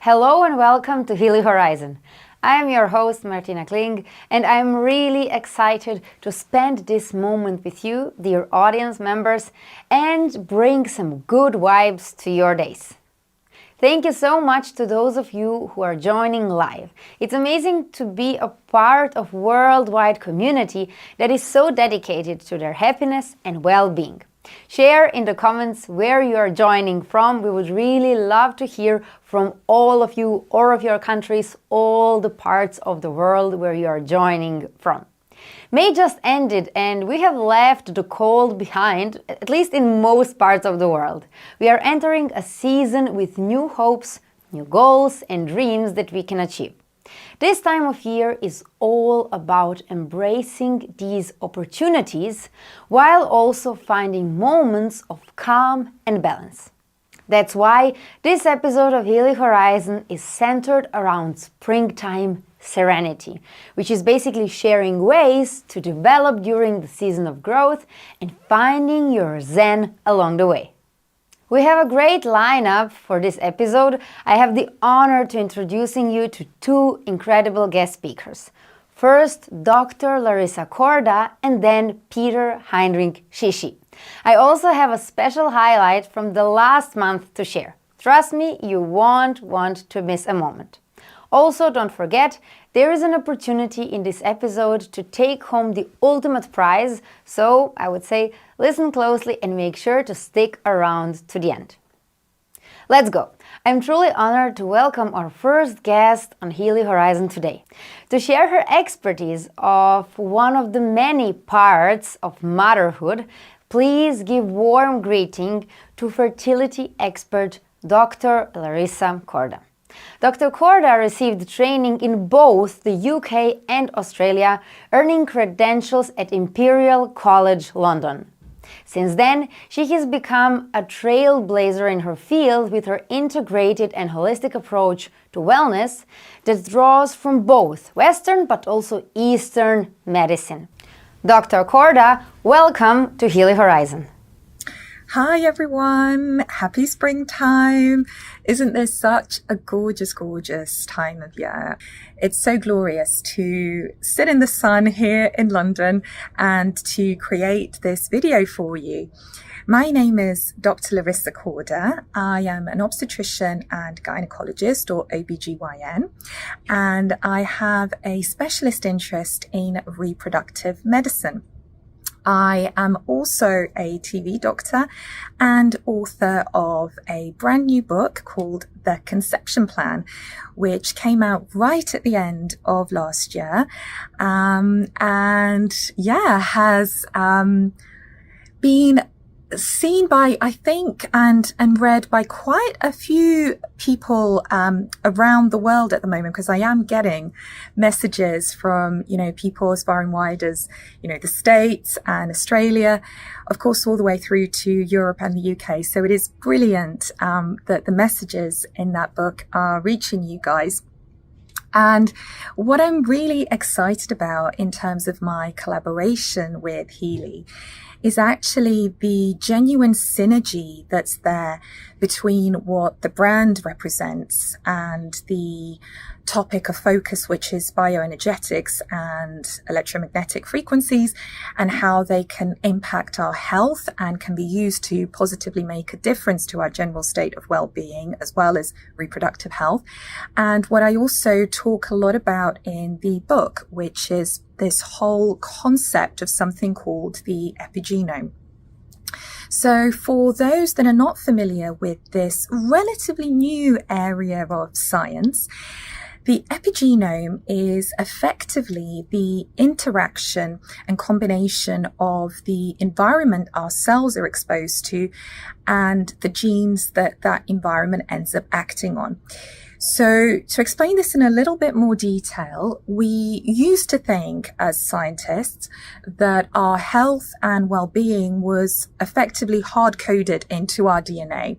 Hello and welcome to Healy Horizon. I am your host Martina Kling and I'm really excited to spend this moment with you, dear audience members, and bring some good vibes to your days. Thank you so much to those of you who are joining live. It's amazing to be a part of a worldwide community that is so dedicated to their happiness and well-being. Share in the comments where you are joining from. We would really love to hear from all of you, all of your countries, all the parts of the world where you are joining from. May just ended and we have left the cold behind, at least in most parts of the world. We are entering a season with new hopes, new goals and dreams that we can achieve. This time of year is all about embracing these opportunities while also finding moments of calm and balance. That's why this episode of Healy Horizon is centered around springtime Serenity, which is basically sharing ways to develop during the season of growth and finding your zen along the way. We have a great lineup for this episode. I have the honor to introducing you to two incredible guest speakers. First, Dr.Larisa Corda and then Peter Heinrich Cichy. I also have a special highlight from the last month to share. Trust me, you won't want to miss a moment. Also, don't forget, there is an opportunity in this episode to take home the ultimate prize, so I would say listen closely and make sure to stick around to the end. Let's go. I'm truly honored to welcome our first guest on Healy Horizon today. To share her expertise of one of the many parts of motherhood, please give warm greeting to fertility expert Dr.Larisa Corda. Dr. Corda received training in both the UK and Australia, earning credentials at Imperial College London. Since then, she has become a trailblazer in her field with her integrated and holistic approach to wellness that draws from both Western but also Eastern medicine. Dr. Corda, welcome to Healy Horizon. Hi everyone, happy springtime. Isn't this such a gorgeous, gorgeous time of year? It's so glorious to sit in the sun here in London and to create this video for you. My name is Dr.Larisa Corda. I am an obstetrician and gynecologist, or OBGYN, and I have a specialist interest in reproductive medicine. I am also a TV doctor and author of a brand new book called The Conception Plan, which came out right at the end of last year, has been seen by, I think, and read by quite a few people around the world at the moment, because I am getting messages from, people as far and wide as, the States and Australia, of course, all the way through to Europe and the UK. So it is brilliant that the messages in that book are reaching you guys. And what I'm really excited about in terms of my collaboration with Healy is actually the genuine synergy that's there between what the brand represents and the topic of focus, which is bioenergetics and electromagnetic frequencies, and how they can impact our health and can be used to positively make a difference to our general state of well-being as well as reproductive health. And what I also talk a lot about in the book, which is this whole concept of something called the epigenome. So for those that are not familiar with this relatively new area of science, the epigenome is effectively the interaction and combination of the environment our cells are exposed to and the genes that environment ends up acting on. So to explain this in a little bit more detail, we used to think as scientists that our health and well-being was effectively hard-coded into our DNA,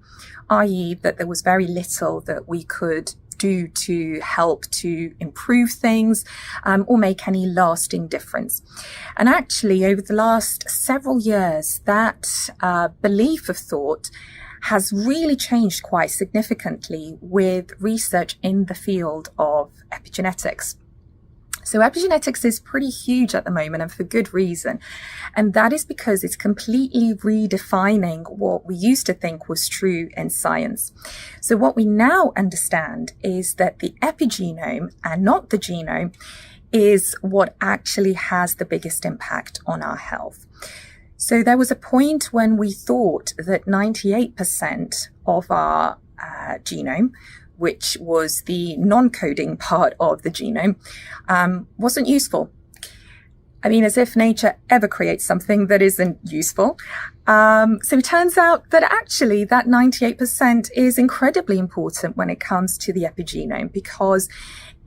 i.e. that there was very little that we could do to help to improve things or make any lasting difference. And actually, over the last several years, that belief of thought has really changed quite significantly with research in the field of epigenetics. So epigenetics is pretty huge at the moment, and for good reason. And that is because it's completely redefining what we used to think was true in science. So what we now understand is that the epigenome, and not the genome, is what actually has the biggest impact on our health. So there was a point when we thought that 98% of our genome, which was the non-coding part of the genome, wasn't useful. I mean, as if nature ever creates something that isn't useful. So it turns out that actually that 98% is incredibly important when it comes to the epigenome, because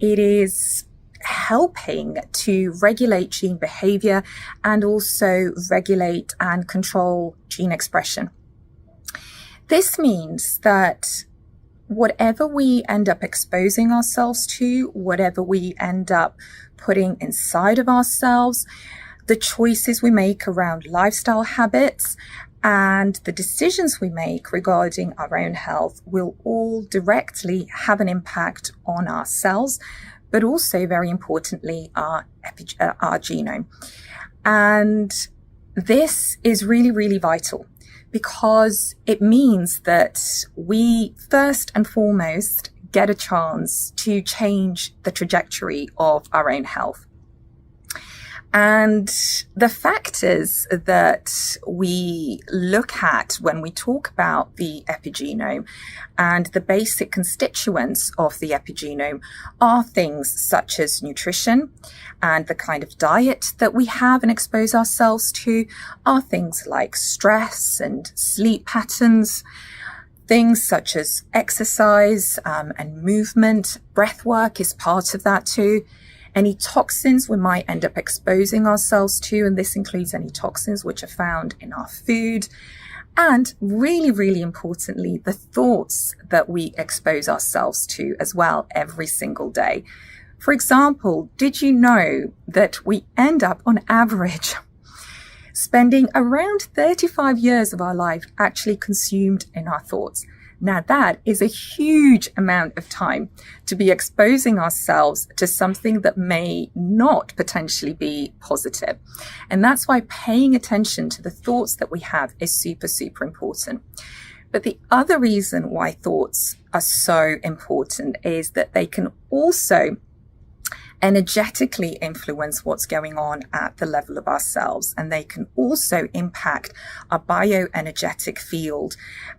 it is helping to regulate gene behavior and also regulate and control gene expression. This means that whatever we end up exposing ourselves to, whatever we end up putting inside of ourselves, the choices we make around lifestyle habits, and the decisions we make regarding our own health will all directly have an impact on our cells, but also, very importantly, our genome. And this is really, really vital, because it means that we first and foremost get a chance to change the trajectory of our own health. And the factors that we look at when we talk about the epigenome and the basic constituents of the epigenome are things such as nutrition and the kind of diet that we have and expose ourselves to, are things like stress and sleep patterns, things such as exercise and movement. Breath work is part of that too. Any toxins we might end up exposing ourselves to, and this includes any toxins which are found in our food. And really, really importantly, the thoughts that we expose ourselves to as well every single day. For example, did you know that we end up on average spending around 35 years of our life actually consumed in our thoughts? Now that is a huge amount of time to be exposing ourselves to something that may not potentially be positive. And that's why paying attention to the thoughts that we have is super, super important. But the other reason why thoughts are so important is that they can also energetically influence what's going on at the level of ourselves, and they can also impact our bioenergetic field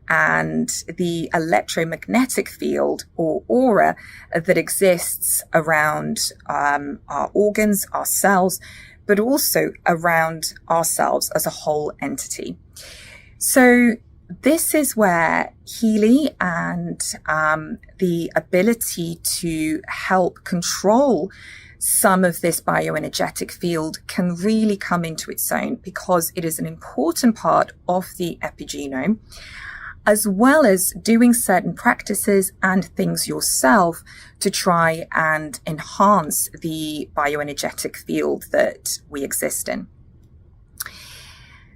and the electromagnetic field or aura that exists around our organs, our cells, but also around ourselves as a whole entity. So this is where Healy and the ability to help control some of this bioenergetic field can really come into its own, because it is an important part of the epigenome, as well as doing certain practices and things yourself to try and enhance the bioenergetic field that we exist in.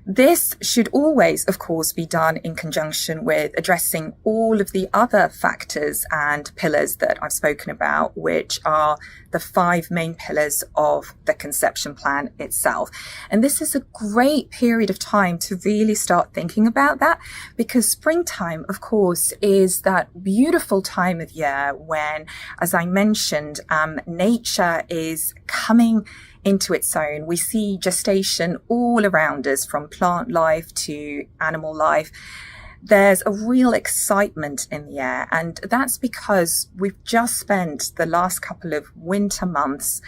This should always, of course, be done in conjunction with addressing all of the other factors and pillars that I've spoken about, which are the 5 main pillars of the conception plan itself. And this is a great period of time to really start thinking about that, because springtime, of course, is that beautiful time of year when, as I mentioned, nature is coming into its own. We see gestation all around us, from plant life to animal life. There's a real excitement in the air, and that's because we've just spent the last couple of winter months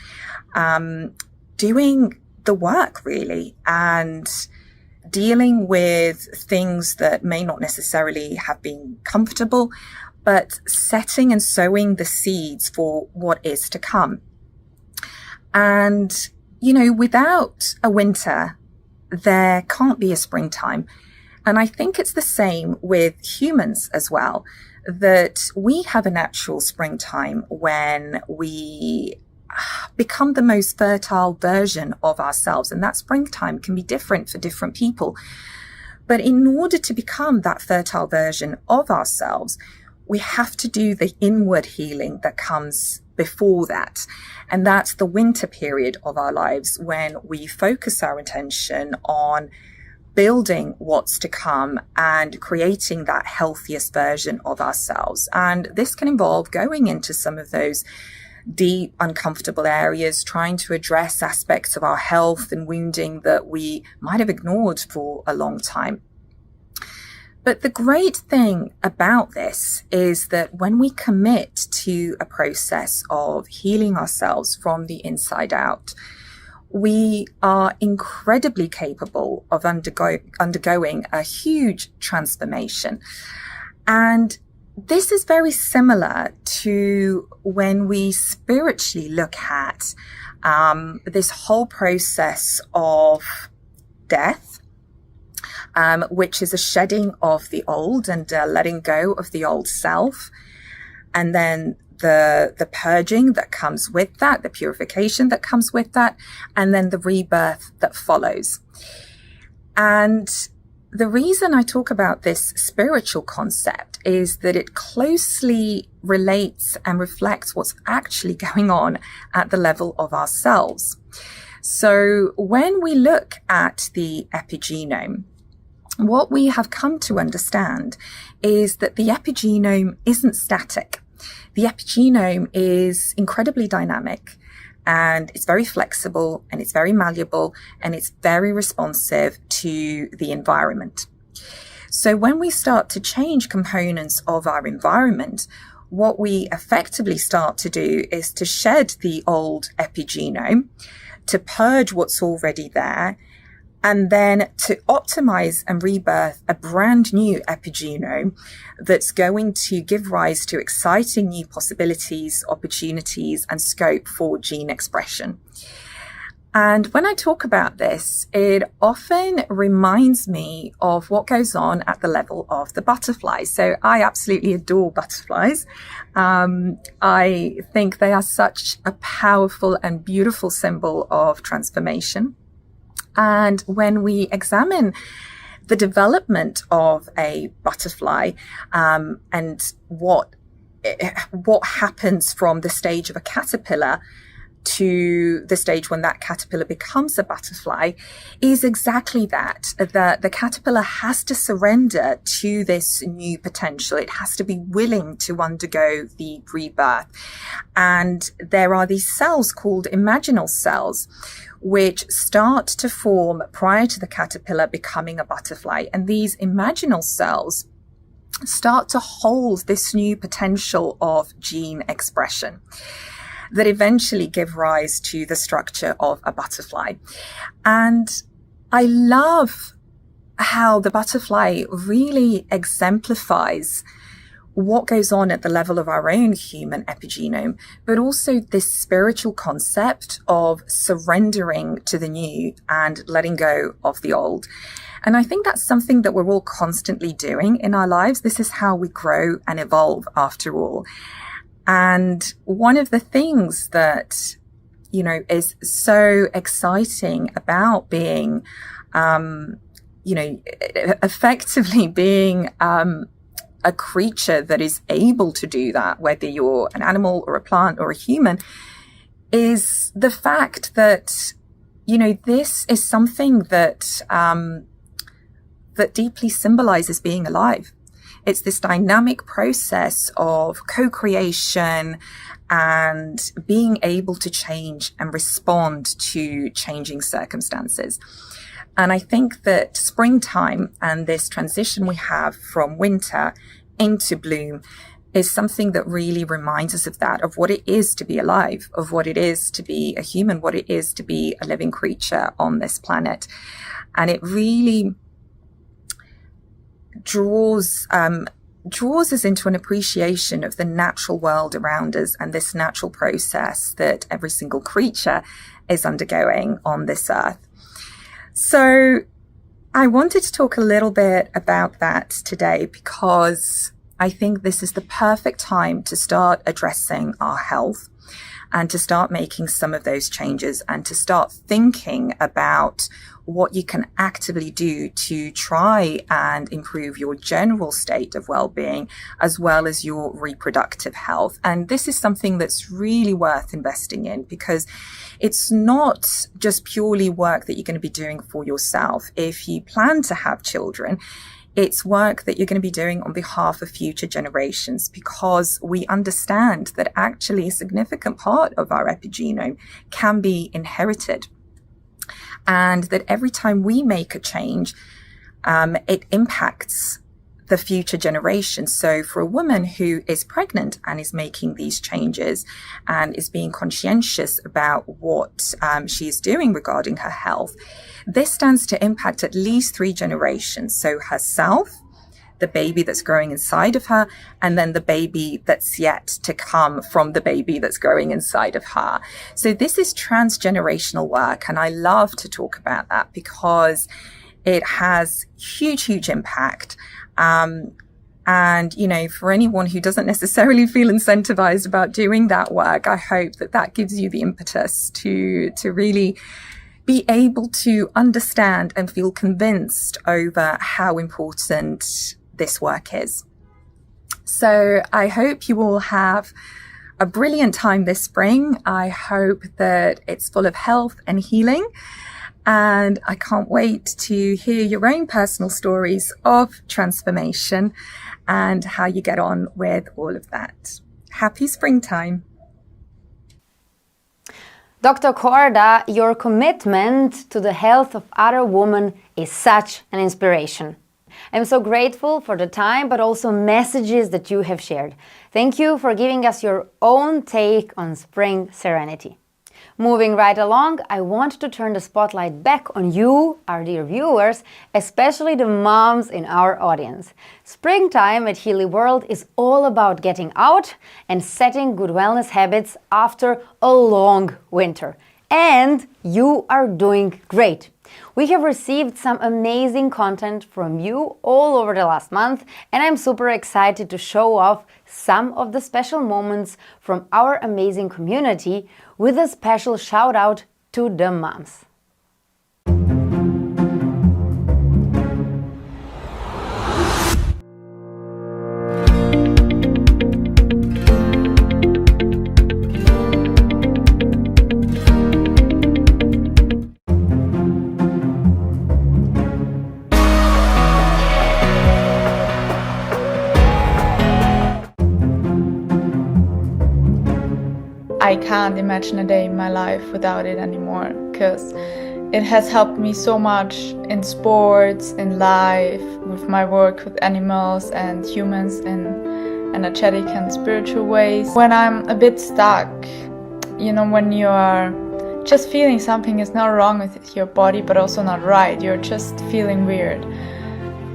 doing the work, really, and dealing with things that may not necessarily have been comfortable, but setting and sowing the seeds for what is to come. And, you know, without a winter, there can't be a springtime. And I think it's the same with humans as well, that we have a natural springtime when we become the most fertile version of ourselves. And that springtime can be different for different people. But in order to become that fertile version of ourselves, we have to do the inward healing that comes before that. And that's the winter period of our lives, when we focus our attention on building what's to come and creating that healthiest version of ourselves. And this can involve going into some of those deep, uncomfortable areas, trying to address aspects of our health and wounding that we might have ignored for a long time. But the great thing about this is that when we commit to a process of healing ourselves from the inside out, we are incredibly capable of undergoing a huge transformation. And this is very similar to when we spiritually look at this whole process of death, which is a shedding of the old and letting go of the old self. And then the purging that comes with that, the purification that comes with that, and then the rebirth that follows. And the reason I talk about this spiritual concept is that it closely relates and reflects what's actually going on at the level of ourselves. So when we look at the epigenome, what we have come to understand is that the epigenome isn't static. The epigenome is incredibly dynamic, and it's very flexible, and it's very malleable, and it's very responsive to the environment. So when we start to change components of our environment, what we effectively start to do is to shed the old epigenome, to purge what's already there, and then to optimize and rebirth a brand new epigenome that's going to give rise to exciting new possibilities, opportunities, and scope for gene expression. And when I talk about this, it often reminds me of what goes on at the level of the butterfly. So I absolutely adore butterflies. I think they are such a powerful and beautiful symbol of transformation. And when we examine the development of a butterfly, and what happens from the stage of a caterpillar to the stage when that caterpillar becomes a butterfly, is exactly that. The caterpillar has to surrender to this new potential. It has to be willing to undergo the rebirth. And there are these cells called imaginal cells, which start to form prior to the caterpillar becoming a butterfly. And these imaginal cells start to hold this new potential of gene expression that eventually give rise to the structure of a butterfly. And I love how the butterfly really exemplifies what goes on at the level of our own human epigenome, but also this spiritual concept of surrendering to the new and letting go of the old. And I think that's something that we're all constantly doing in our lives. This is how we grow and evolve, after all. And one of the things that, is so exciting about being, effectively being, a creature that is able to do that, whether you're an animal or a plant or a human, is the fact that, this is something that, that deeply symbolizes being alive. It's this dynamic process of co-creation and being able to change and respond to changing circumstances. And I think that springtime and this transition we have from winter into bloom is something that really reminds us of that, of what it is to be alive, of what it is to be a human, what it is to be a living creature on this planet. And it really draws us into an appreciation of the natural world around us and this natural process that every single creature is undergoing on this earth. So I wanted to talk a little bit about that today, because I think this is the perfect time to start addressing our health and to start making some of those changes and to start thinking about what you can actively do to try and improve your general state of well-being as well as your reproductive health. And this is something that's really worth investing in, because it's not just purely work that you're going to be doing for yourself. If you plan to have children, it's work that you're going to be doing on behalf of future generations, because we understand that actually a significant part of our epigenome can be inherited. And that every time we make a change, it impacts the future generations. So for a woman who is pregnant and is making these changes and is being conscientious about what she is doing regarding her health, this stands to impact at least 3 generations. So herself, the baby that's growing inside of her, and then the baby that's yet to come from the baby that's growing inside of her. So this is transgenerational work, and I love to talk about that because it has huge impact. And, you know, for anyone who doesn't necessarily feel incentivized about doing that work, I hope that that gives you the impetus to really be able to understand and feel convinced over how important this work is. So I hope you all have a brilliant time this spring. I hope that it's full of health and healing. And I can't wait to hear your own personal stories of transformation and how you get on with all of that. Happy springtime. Dr. Corda, your commitment to the health of other women is such an inspiration. I'm so grateful for the time, but also messages that you have shared. Thank you for giving us your own take on spring serenity. Moving right along, I want to turn the spotlight back on you, our dear viewers, especially the moms in our audience. Springtime at Healy World is all about getting out and setting good wellness habits after a long winter. And you are doing great. We have received some amazing content from you all over the last month, and I'm super excited to show off some of the special moments from our amazing community with a special shout out to the moms. I can't imagine a day in my life without it anymore, because it has helped me so much in sports, in life, with my work with animals and humans in energetic and spiritual ways. When I'm a bit stuck, you know, when you are just feeling something is not wrong with your body but also not right, you're just feeling weird,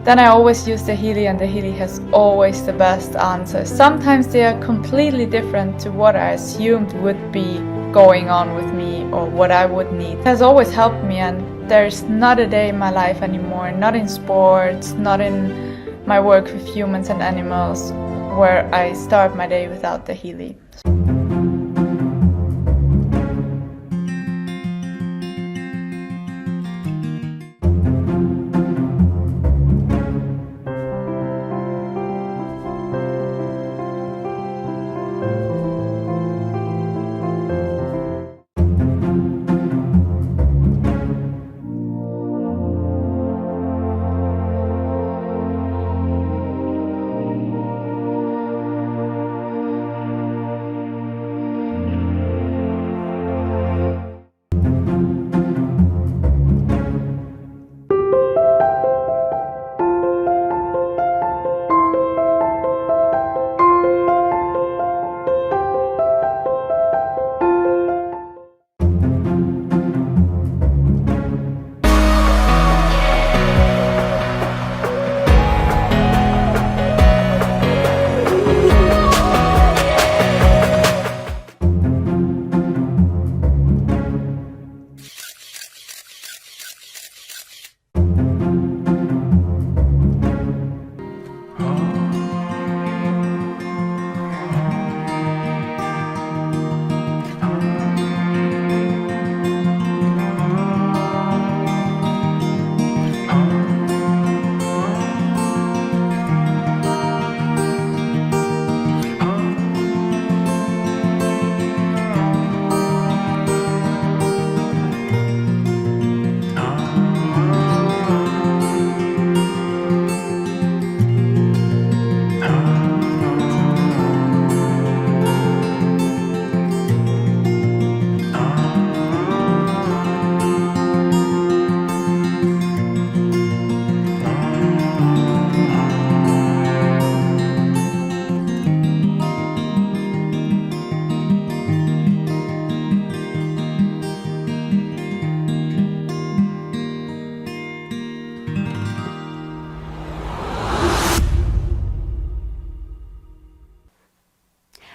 then I always use the Healy, and the Healy has always the best answers. Sometimes they are completely different to what I assumed would be going on with me or what I would need. It has always helped me, and there's not a day in my life anymore, not in sports, not in my work with humans and animals, where I start my day without the Healy.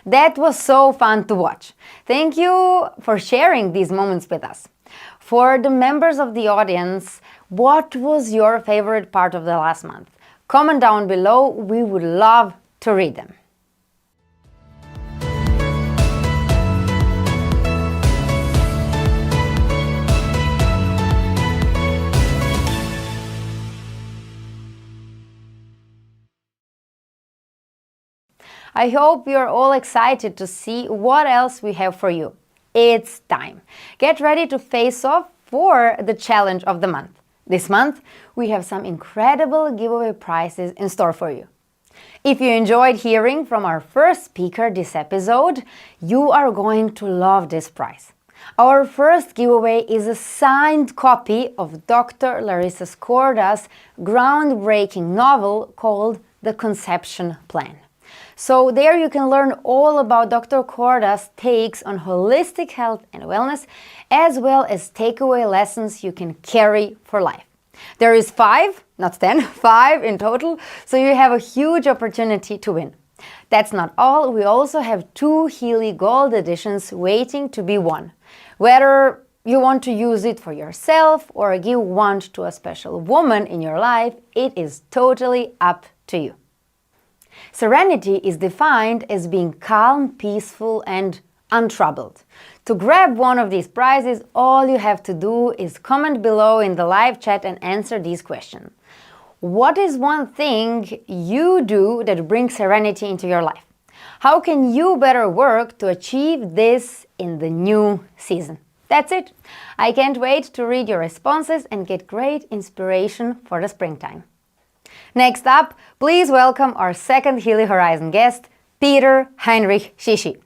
That was so fun to watch. Thank you for sharing these moments with us. For the members of the audience, what was your favorite part of the last month? Comment down below, we would love to read them. I hope you're all excited to see what else we have for you. It's time. Get ready to face off for the challenge of the month. This month, we have some incredible giveaway prizes in store for you. If you enjoyed hearing from our first speaker this episode, you are going to love this prize. Our first giveaway is a signed copy of Dr.Larisa Corda's groundbreaking novel called The Conception Plan. So there you can learn all about Dr. Corda's takes on holistic health and wellness, as well as takeaway lessons you can carry for life. There is 5, not 10, 5 in total, so you have a huge opportunity to win. That's not all, we also have 2 Healy Gold editions waiting to be won. Whether you want to use it for yourself or give one to a special woman in your life, it is totally up to you. Serenity is defined as being calm, peaceful, and untroubled. To grab one of these prizes, all you have to do is comment below in the live chat and answer these questions. What is one thing you do that brings serenity into your life? How can you better work to achieve this in the new season? That's it. I can't wait to read your responses and get great inspiration for the springtime. Next up, please welcome our second Healy Horizon guest, Peter Heinrich Cichy.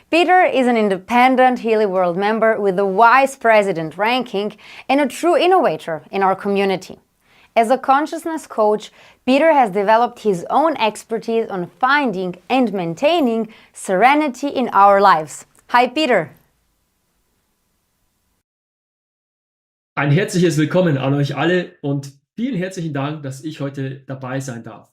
Peter is an independent Healy World member with the Vice President ranking and a true innovator in our community. As a consciousness coach, Peter has developed his own expertise on finding and maintaining serenity in our lives. Hi, Peter. Ein herzliches Willkommen an euch alle und vielen herzlichen Dank, dass ich heute dabei sein darf.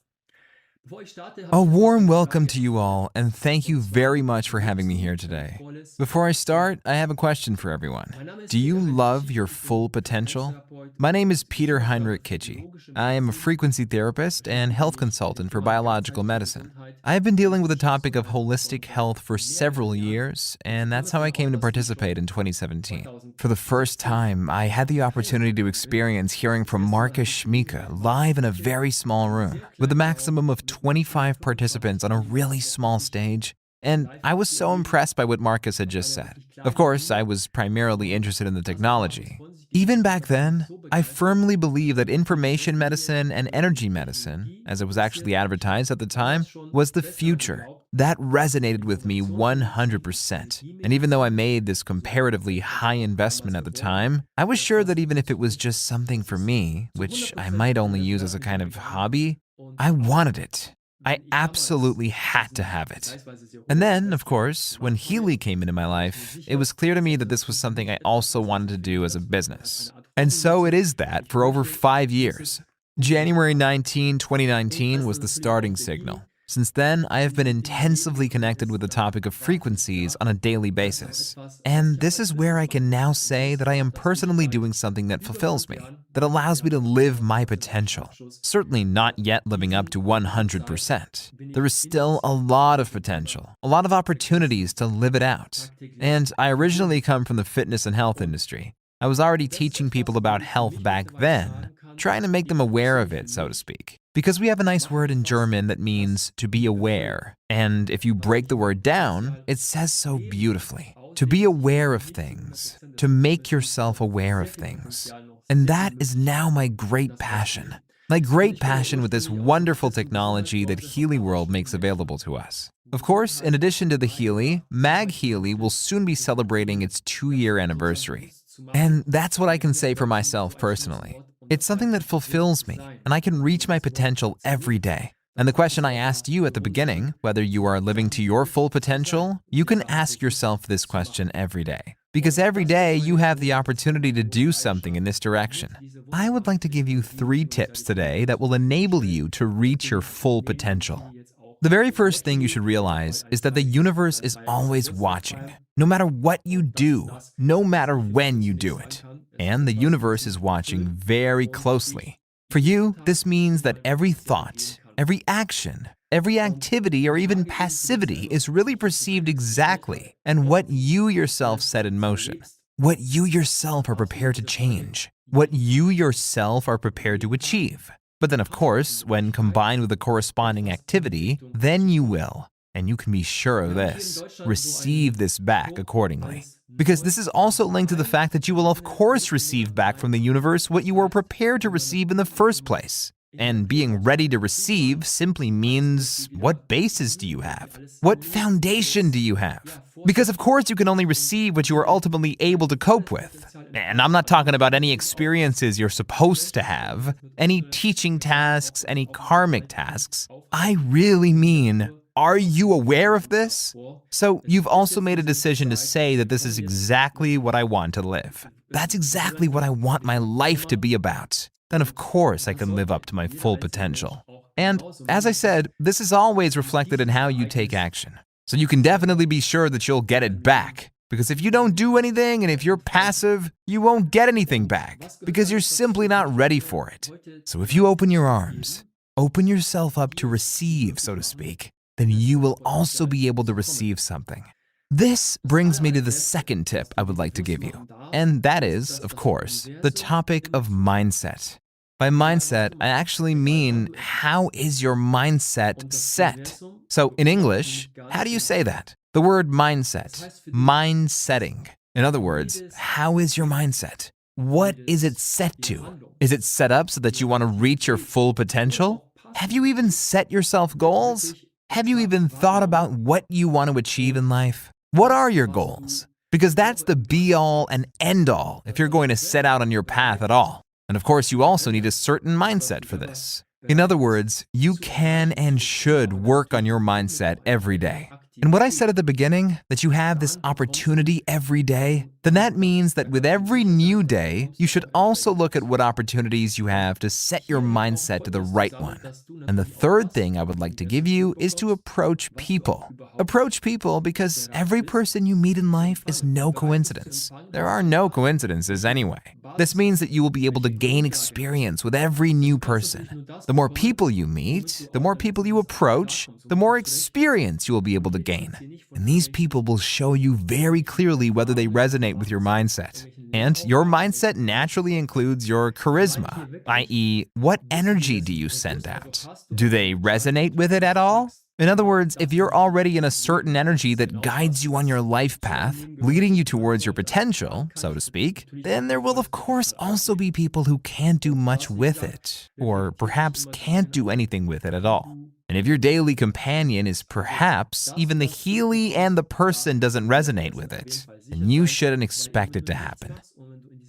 A warm welcome to you all, and thank you very much for having me here today. Before I start, I have a question for everyone. Do you love your full potential? My name is Peter Heinrich Cichy. I am a frequency therapist and health consultant for biological medicine. I have been dealing with the topic of holistic health for several years, and that's how I came to participate in 2017. For the first time, I had the opportunity to experience hearing from Marcus Schmieke live in a very small room, with a maximum of 25 participants on a really small stage, and I was so impressed by what Marcus had just said. Of course, I was primarily interested in the technology. Even back then, I firmly believed that information medicine and energy medicine, as it was actually advertised at the time, was the future. That resonated with me 100%. And even though I made this comparatively high investment at the time, I was sure that even if it was just something for me, which I might only use as a kind of hobby, I wanted it. I absolutely had to have it. And then, of course, when Healy came into my life, it was clear to me that this was something I also wanted to do as a business. And so it is that for over 5 years. January 19, 2019 was the starting signal. Since then, I have been intensively connected with the topic of frequencies on a daily basis. And this is where I can now say that I am personally doing something that fulfills me, that allows me to live my potential. Certainly not yet living up to 100%. There is still a lot of potential, a lot of opportunities to live it out. And I originally come from the fitness and health industry. I was already teaching people about health back then, trying to make them aware of it, so to speak. Because we have a nice word in German that means to be aware. And if you break the word down, it says so beautifully. To be aware of things, to make yourself aware of things. And that is now my great passion. My great passion with this wonderful technology that Healy World makes available to us. Of course, in addition to the Healy, Mag Healy will soon be celebrating its 2-year anniversary. And that's what I can say for myself personally. It's something that fulfills me, and I can reach my potential every day. And the question I asked you at the beginning, whether you are living to your full potential, you can ask yourself this question every day. Because every day you have the opportunity to do something in this direction. I would like to give you 3 tips today that will enable you to reach your full potential. The very first thing you should realize is that the universe is always watching, no matter what you do, no matter when you do it. And the universe is watching very closely. For you, this means that every thought, every action, every activity, or even passivity is really perceived exactly and what you yourself set in motion, what you yourself are prepared to change, what you yourself are prepared to achieve. But then, of course, when combined with the corresponding activity, then you will, and you can be sure of this, receive this back accordingly. Because this is also linked to the fact that you will, of course, receive back from the universe what you were prepared to receive in the first place. And being ready to receive simply means, what basis do you have? What foundation do you have? Because of course you can only receive what you are ultimately able to cope with. And I'm not talking about any experiences you're supposed to have, any teaching tasks, any karmic tasks. I really mean, are you aware of this? So you've also made a decision to say that this is exactly what I want to live. That's exactly what I want my life to be about. Then of course I can live up to my full potential. And as I said, this is always reflected in how you take action. So you can definitely be sure that you'll get it back. Because if you don't do anything and if you're passive, you won't get anything back because you're simply not ready for it. So if you open your arms, open yourself up to receive, so to speak, then you will also be able to receive something. This brings me to the second tip I would like to give you, and that is, of course, the topic of mindset. By mindset, I actually mean, how is your mindset set? So in English, how do you say that? The word mindset, mind setting. In other words, how is your mindset? What is it set to? Is it set up so that you want to reach your full potential? Have you even set yourself goals? Have you even thought about what you want to achieve in life? What are your goals? Because that's the be-all and end-all if you're going to set out on your path at all. And of course, you also need a certain mindset for this. In other words, you can and should work on your mindset every day. And what I said at the beginning, that you have this opportunity every day, then that means that with every new day, you should also look at what opportunities you have to set your mindset to the right one. And the third thing I would like to give you is to approach people. Approach people because every person you meet in life is no coincidence. There are no coincidences anyway. This means that you will be able to gain experience with every new person. The more people you meet, the more people you approach, the more experience you will be able to gain. And these people will show you very clearly whether they resonate with your mindset. And your mindset naturally includes your charisma, i.e., what energy do you send out? Do they resonate with it at all? In other words, if you're already in a certain energy that guides you on your life path, leading you towards your potential, so to speak, then there will of course also be people who can't do much with it, or perhaps can't do anything with it at all. And if your daily companion is perhaps even the Healy and the person doesn't resonate with it, then you shouldn't expect it to happen.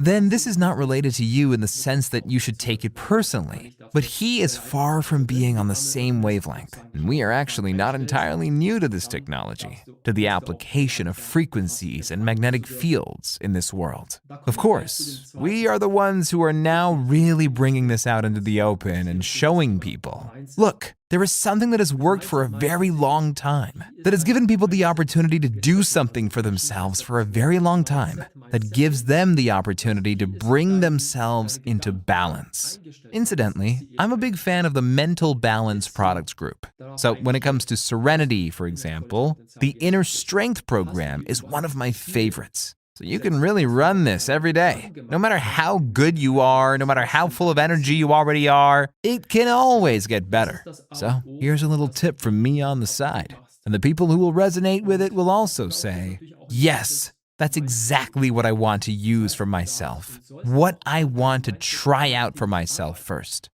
Then this is not related to you in the sense that you should take it personally, but he is far from being on the same wavelength. And we are actually not entirely new to this technology, to the application of frequencies and magnetic fields in this world. Of course, we are the ones who are now really bringing this out into the open and showing people, look, there is something that has worked for a very long time, that has given people the opportunity to do something for themselves for a very long time, that gives them the opportunity to bring themselves into balance. Incidentally, I'm a big fan of the Mental Balance Products Group. So when it comes to Serenity, for example, the Inner Strength program is one of my favorites. So you can really run this every day. No matter how good you are, no matter how full of energy you already are, it can always get better. So here's a little tip from me on the side. And the people who will resonate with it will also say, yes, that's exactly what I want to use for myself. What I want to try out for myself first.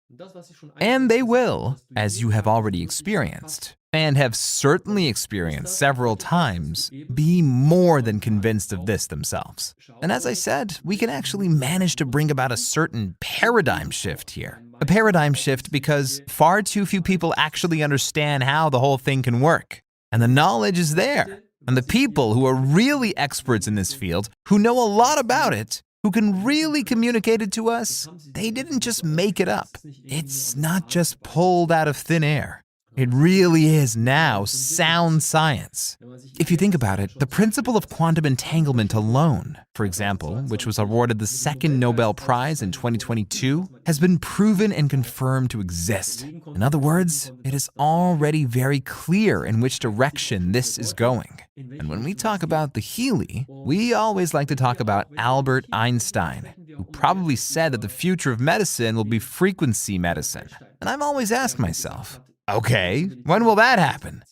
And they will, as you have already experienced, and have certainly experienced several times, be more than convinced of this themselves. And as I said, we can actually manage to bring about a certain paradigm shift here. A paradigm shift because far too few people actually understand how the whole thing can work. And the knowledge is there. And the people who are really experts in this field, who know a lot about it, who can really communicate it to us, they didn't just make it up. It's not just pulled out of thin air. It really is now sound science. If you think about it, the principle of quantum entanglement alone, for example, which was awarded the second Nobel Prize in 2022, has been proven and confirmed to exist. In other words, it is already very clear in which direction this is going. And when we talk about the Healy, we always like to talk about Albert Einstein, who probably said that the future of medicine will be frequency medicine. And I've always asked myself, okay, when will that happen?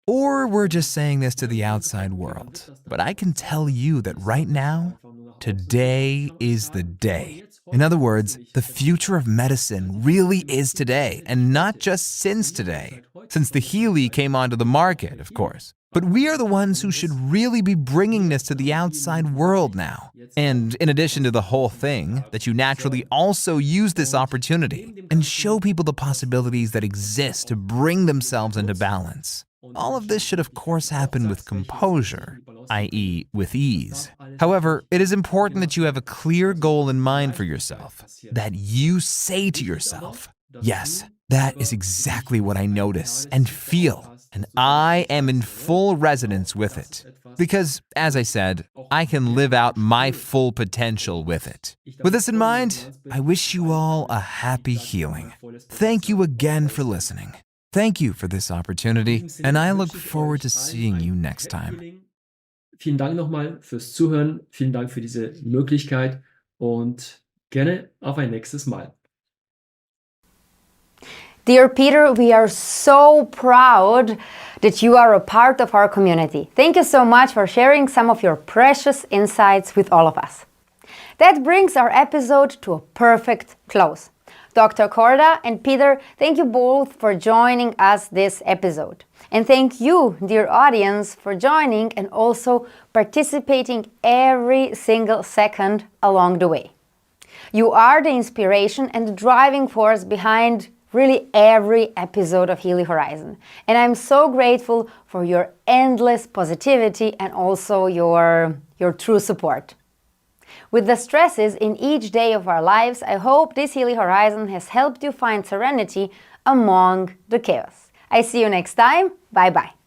Or we're just saying this to the outside world. But I can tell you that right now, today is the day. In other words, the future of medicine really is today, and not just since today. Since the Healy came onto the market, of course. But we are the ones who should really be bringing this to the outside world now. And in addition to the whole thing, that you naturally also use this opportunity and show people the possibilities that exist to bring themselves into balance. All of this should of course happen with composure, i.e. with ease. However, it is important that you have a clear goal in mind for yourself, that you say to yourself, yes, that is exactly what I notice and feel, and I am in full resonance with it. Because, as I said, I can live out my full potential with it. With this in mind, I wish you all a happy healing. Thank you again for listening. Thank you for this opportunity, and I look forward to seeing you next time. Vielen Dank nochmal fürs Zuhören, vielen Dank für diese Möglichkeit und gerne auf ein nächstes Mal. Dear Peter, we are so proud that you are a part of our community. Thank you so much for sharing some of your precious insights with all of us. That brings our episode to a perfect close. Dr. Corda and Peter, thank you both for joining us this episode. And thank you, dear audience, for joining and also participating every single second along the way. You are the inspiration and the driving force behind really every episode of Healy Horizon. And I'm so grateful for your endless positivity and also your true support. With the stresses in each day of our lives, I hope this Healy Horizon has helped you find serenity among the chaos. I see you next time. Bye-bye.